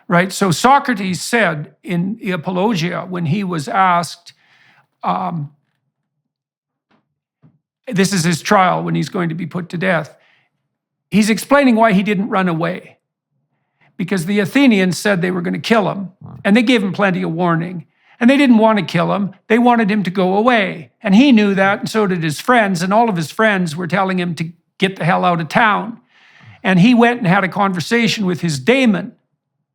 right? So Socrates said in the Apologia, when he was asked, this is his trial when he's going to be put to death, he's explaining why he didn't run away. Because the Athenians said they were going to kill him, and they gave him plenty of warning. And they didn't want to kill him. They wanted him to go away. And he knew that, and so did his friends. And all of his friends were telling him to get the hell out of town. And he went and had a conversation with his daemon,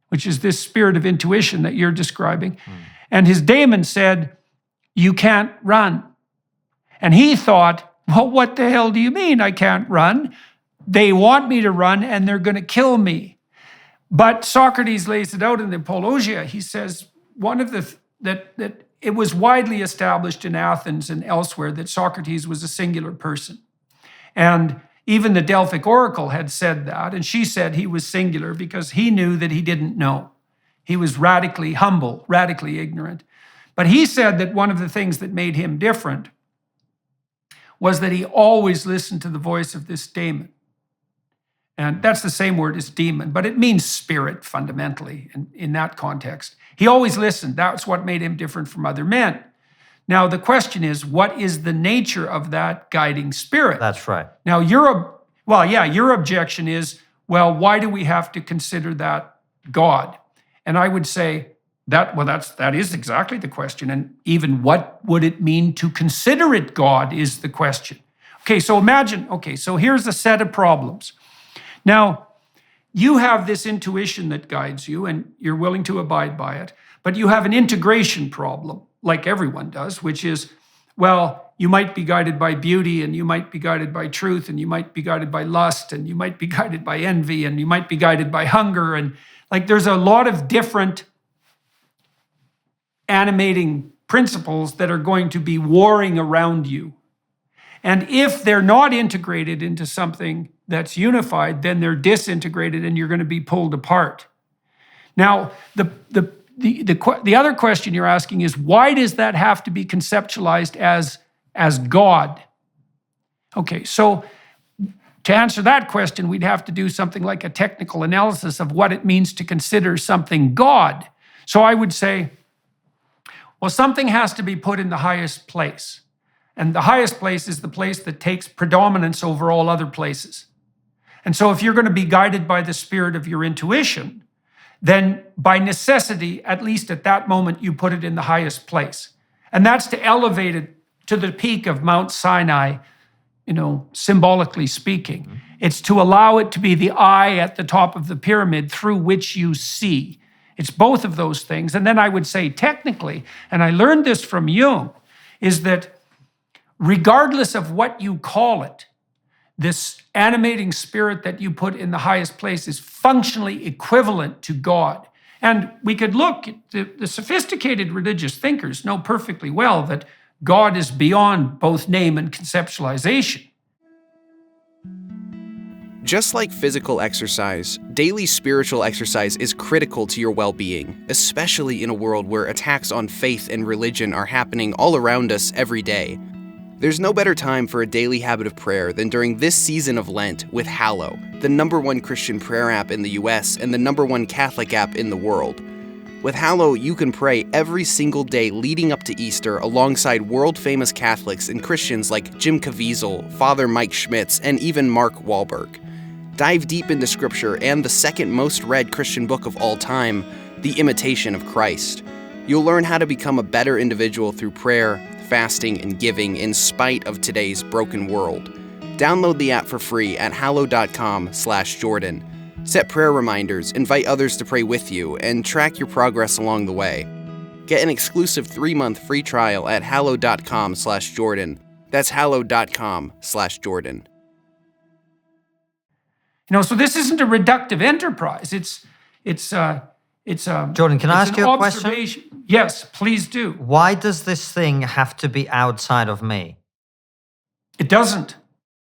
which is this spirit of intuition that you're describing. And his daemon said, "You can't run." And he thought, well, what the hell do you mean I can't run? They want me to run, and they're going to kill me. But Socrates lays it out in the Apologia. He says, that it was widely established in Athens and elsewhere that Socrates was a singular person. And even the Delphic Oracle had said that, and she said he was singular because he knew that he didn't know. He was radically humble, radically ignorant. But he said that one of the things that made him different was that he always listened to the voice of this daemon. And that's the same word as demon, but it means spirit fundamentally in that context. He always listened. That's what made him different from other men. Now, the question is, what is the nature of that guiding spirit? That's right. Now, your objection is, well, why do we have to consider that God? And I would say that is exactly the question. And even what would it mean to consider it God is the question. Okay, so so here's a set of problems. Now, you have this intuition that guides you, and you're willing to abide by it, but you have an integration problem, like everyone does, which is, well, you might be guided by beauty, and you might be guided by truth, and you might be guided by lust, and you might be guided by envy, and you might be guided by hunger, and there's a lot of different animating principles that are going to be warring around you. And if they're not integrated into something that's unified, then they're disintegrated and you're going to be pulled apart. Now, the other question you're asking is, why does that have to be conceptualized as God? Okay, so to answer that question, we'd have to do something like a technical analysis of what it means to consider something God. So I would say, well, something has to be put in the highest place. And the highest place is the place that takes predominance over all other places. And so if you're going to be guided by the spirit of your intuition, then by necessity, at least at that moment, you put it in the highest place. And that's to elevate it to the peak of Mount Sinai, symbolically speaking. It's to allow it to be the eye at the top of the pyramid through which you see. It's both of those things. And then I would say technically, and I learned this from Jung, is that regardless of what you call it, this animating spirit that you put in the highest place is functionally equivalent to God. And we could look at the sophisticated religious thinkers know perfectly well that God is beyond both name and conceptualization. Just like physical exercise, daily spiritual exercise is critical to your well-being, especially in a world where attacks on faith and religion are happening all around us every day. There's no better time for a daily habit of prayer than during this season of Lent with Hallow, the #1 Christian prayer app in the US and the #1 Catholic app in the world. With Hallow, you can pray every single day leading up to Easter alongside world-famous Catholics and Christians like Jim Caviezel, Father Mike Schmitz, and even Mark Wahlberg. Dive deep into Scripture and the second most read Christian book of all time, The Imitation of Christ. You'll learn how to become a better individual through prayer, fasting, and giving in spite of today's broken world. Download the app for free at hallow.com/Jordan. Set prayer reminders, invite others to pray with you, and track your progress along the way. Get an exclusive 3-month free trial at hallow.com/Jordan. That's hallow.com/Jordan. So this isn't a reductive enterprise. It's Jordan, can I ask you a question? Yes, please do. Why does this thing have to be outside of me? It doesn't.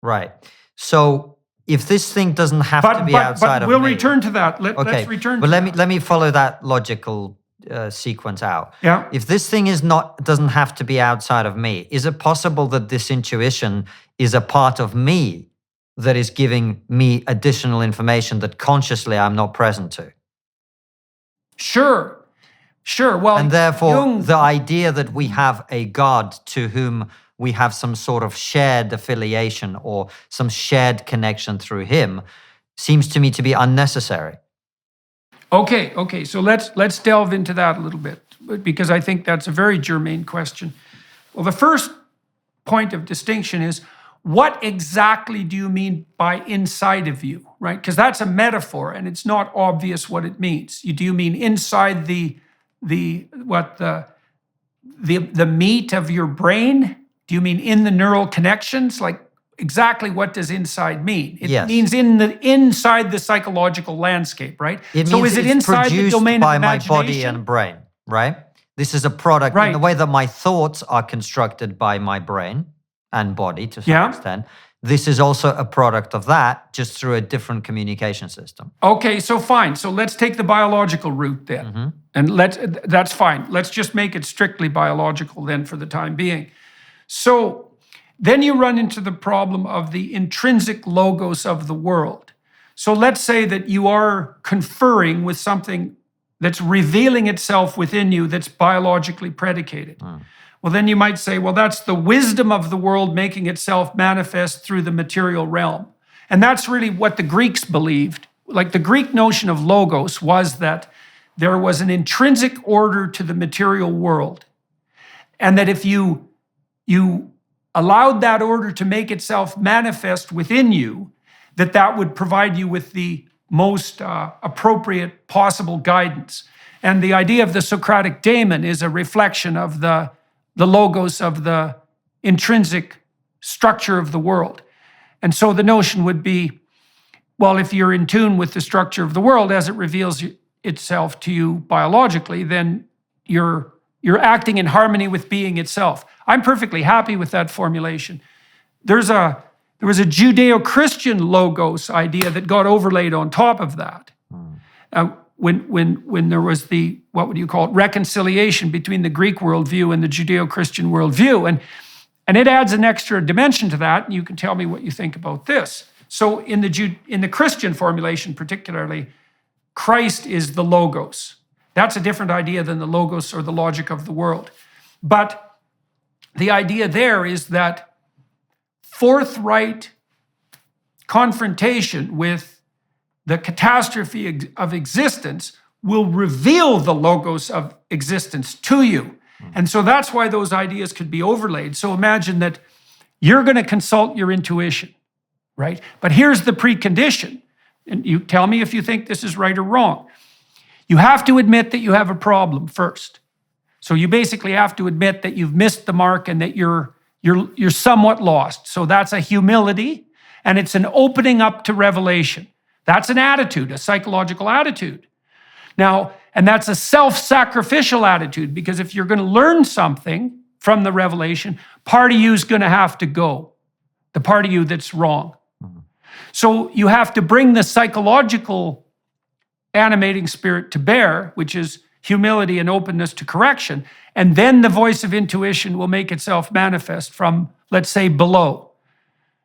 Right. So if this thing doesn't have to be outside of me... But we'll return to that. Let's return to that. But let me follow that logical sequence out. Yeah. If this thing doesn't have to be outside of me, is it possible that this intuition is a part of me that is giving me additional information that consciously I'm not present to? Sure. Well, And therefore, Jung, the idea that we have a God to whom we have some sort of shared affiliation or some shared connection through him seems to me to be unnecessary. Okay. So let's delve into that a little bit, because I think that's a very germane question. Well, the first point of distinction is, what exactly do you mean by inside of you, right? Because that's a metaphor and it's not obvious what it means. Do you mean inside the meat of your brain? Do you mean in the neural connections? Like, exactly what does inside mean? It Yes. means inside the psychological landscape, right? So is it inside the domain by of my imagination? body and brain, right? This is a product in Right. the way that my thoughts are constructed by my brain and body to some Yeah. extent. This is also a product of that, just through a different communication system. Okay, so fine. So let's take the biological route then. And that's fine. Let's just make it strictly biological then for the time being. So then you run into the problem of the intrinsic logos of the world. So let's say that you are conferring with something that's revealing itself within you that's biologically predicated. Well, then you might say, well, that's the wisdom of the world making itself manifest through the material realm. And that's really what the Greeks believed. Like, the Greek notion of logos was that there was an intrinsic order to the material world. And that if you allowed that order to make itself manifest within you, that would provide you with the most appropriate possible guidance. And the idea of the Socratic Daemon is a reflection of the logos of the intrinsic structure of the world. And so the notion would be, well, if you're in tune with the structure of the world as it reveals itself to you biologically, then you're acting in harmony with being itself. I'm perfectly happy with that formulation. There was a Judeo-Christian logos idea that got overlaid on top of that. When there was the, what would you call it, reconciliation between the Greek worldview and the Judeo-Christian worldview. And it adds an extra dimension to that, and you can tell me what you think about this. So in the Christian formulation particularly, Christ is the logos. That's a different idea than the logos or the logic of the world. But the idea there is that forthright confrontation with the catastrophe of existence will reveal the logos of existence to you. And so that's why those ideas could be overlaid. So imagine that you're going to consult your intuition, right? But here's the precondition. And you tell me if you think this is right or wrong. You have to admit that you have a problem first. So you basically have to admit that you've missed the mark and that you're somewhat lost. So that's a humility, and it's an opening up to revelation. That's an attitude, a psychological attitude. Now, and that's a self-sacrificial attitude, because if you're going to learn something from the revelation, part of you is going to have to go, the part of you that's wrong. So you have to bring the psychological animating spirit to bear, which is humility and openness to correction, and then the voice of intuition will make itself manifest from, let's say, below.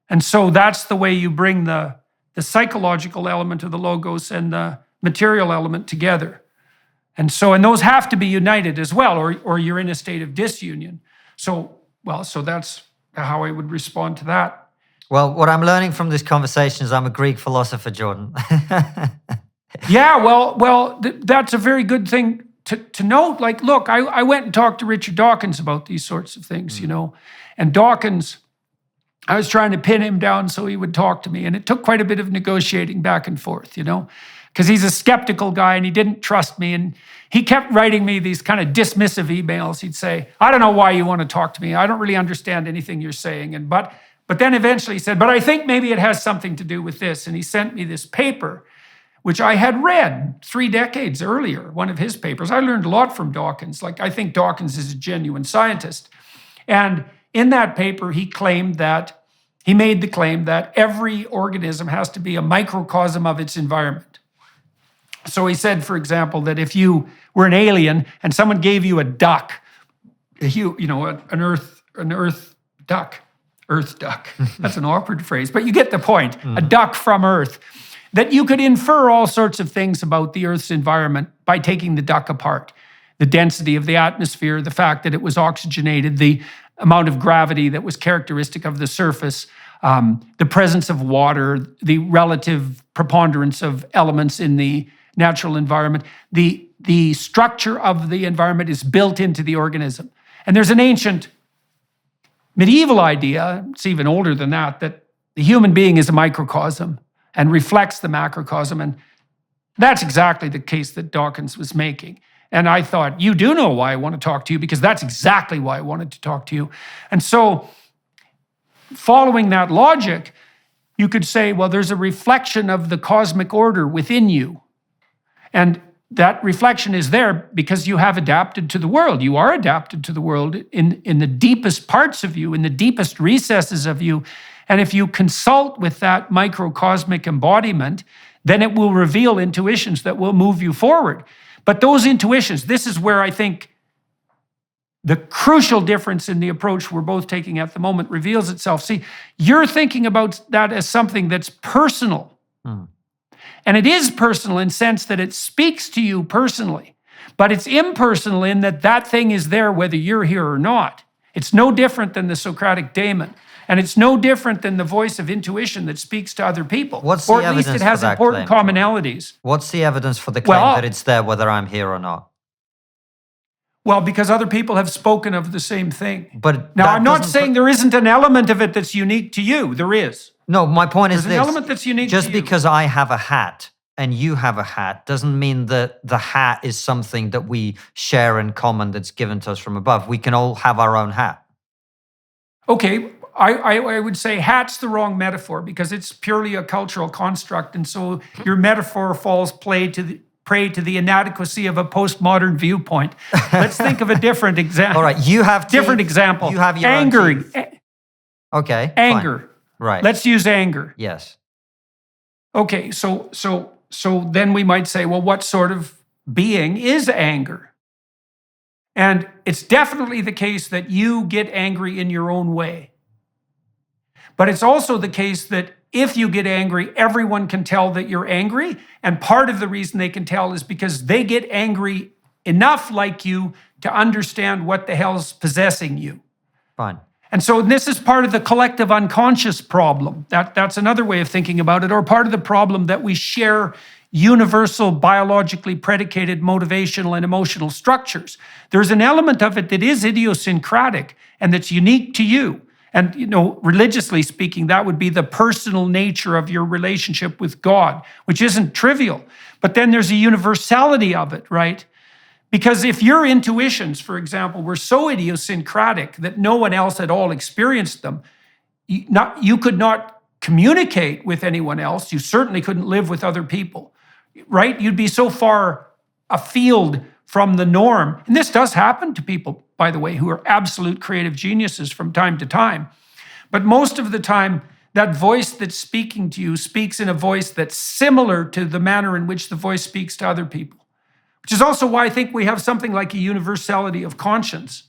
And so that's the way you bring the psychological element of the logos and the material element together. And those have to be united as well, or you're in a state of disunion. So that's how I would respond to that. Well, what I'm learning from this conversation is I'm a Greek philosopher, Jordan. Yeah, that's a very good thing to note. Like, look, I went and talked to Richard Dawkins about these sorts of things, and Dawkins, I was trying to pin him down so he would talk to me, and it took quite a bit of negotiating back and forth, because he's a skeptical guy and he didn't trust me, and he kept writing me these kind of dismissive emails. He'd say, I don't know why you want to talk to me. I don't really understand anything you're saying. But then eventually he said, but I think maybe it has something to do with this. And he sent me this paper, which I had read 3 decades earlier, one of his papers. I learned a lot from Dawkins. Like, I think Dawkins is a genuine scientist. And in that paper, he made the claim that every organism has to be a microcosm of its environment. So he said, for example, that if you were an alien and someone gave you a duck, an earth duck, that's an awkward phrase, but you get the point, a duck from Earth, that you could infer all sorts of things about the Earth's environment by taking the duck apart. The density of the atmosphere, the fact that it was oxygenated, the amount of gravity that was characteristic of the surface, the presence of water, the relative preponderance of elements in the natural environment. The structure of the environment is built into the organism. And there's an ancient medieval idea, it's even older than that the human being is a microcosm and reflects the macrocosm. And that's exactly the case that Dawkins was making. And I thought, you do know why I want to talk to you, because that's exactly why I wanted to talk to you. And so, following that logic, you could say, well, there's a reflection of the cosmic order within you. And that reflection is there because you have adapted to the world. You are adapted to the world in the deepest parts of you, in the deepest recesses of you. And if you consult with that microcosmic embodiment, then it will reveal intuitions that will move you forward. But those intuitions, this is where I think the crucial difference in the approach we're both taking at the moment reveals itself. See, you're thinking about that as something that's personal. And it is personal in the sense that it speaks to you personally. But it's impersonal in that that thing is there whether you're here or not. It's no different than the Socratic Daemon. And it's no different than the voice of intuition that speaks to other people. What's or the at least evidence it has for that important claim, commonalities. What's the evidence for the claim that it's there whether I'm here or not? Well, because other people have spoken of the same thing. But now, I'm not saying there isn't an element of it that's unique to you. There is. No, my point is this. There's an element that's unique to you. Just because I have a hat and you have a hat doesn't mean that the hat is something that we share in common that's given to us from above. We can all have our own hat. Okay, I would say hat's the wrong metaphor because it's purely a cultural construct. And so your metaphor falls prey to the inadequacy of a postmodern viewpoint. Let's think of a different example. All right, you have different example. You have your anger. own teeth. Okay. Anger. Fine. Right. Let's use anger. Yes. Okay, so then we might say, well, what sort of being is anger? And it's definitely the case that you get angry in your own way. But it's also the case that if you get angry, everyone can tell that you're angry. And part of the reason they can tell is because they get angry enough like you to understand what the hell's possessing you. Fine. And so this is part of the collective unconscious problem. That's another way of thinking about it, or part of the problem that we share universal biologically predicated motivational and emotional structures. There's an element of it that is idiosyncratic and that's unique to you. And, religiously speaking, that would be the personal nature of your relationship with God, which isn't trivial. But then there's a universality of it, right? Because if your intuitions, for example, were so idiosyncratic that no one else at all experienced them, you could not communicate with anyone else. You certainly couldn't live with other people, right? You'd be so far afield from the norm. And this does happen to people, by the way, who are absolute creative geniuses from time to time. But most of the time, that voice that's speaking to you speaks in a voice that's similar to the manner in which the voice speaks to other people. Which is also why I think we have something like a universality of conscience.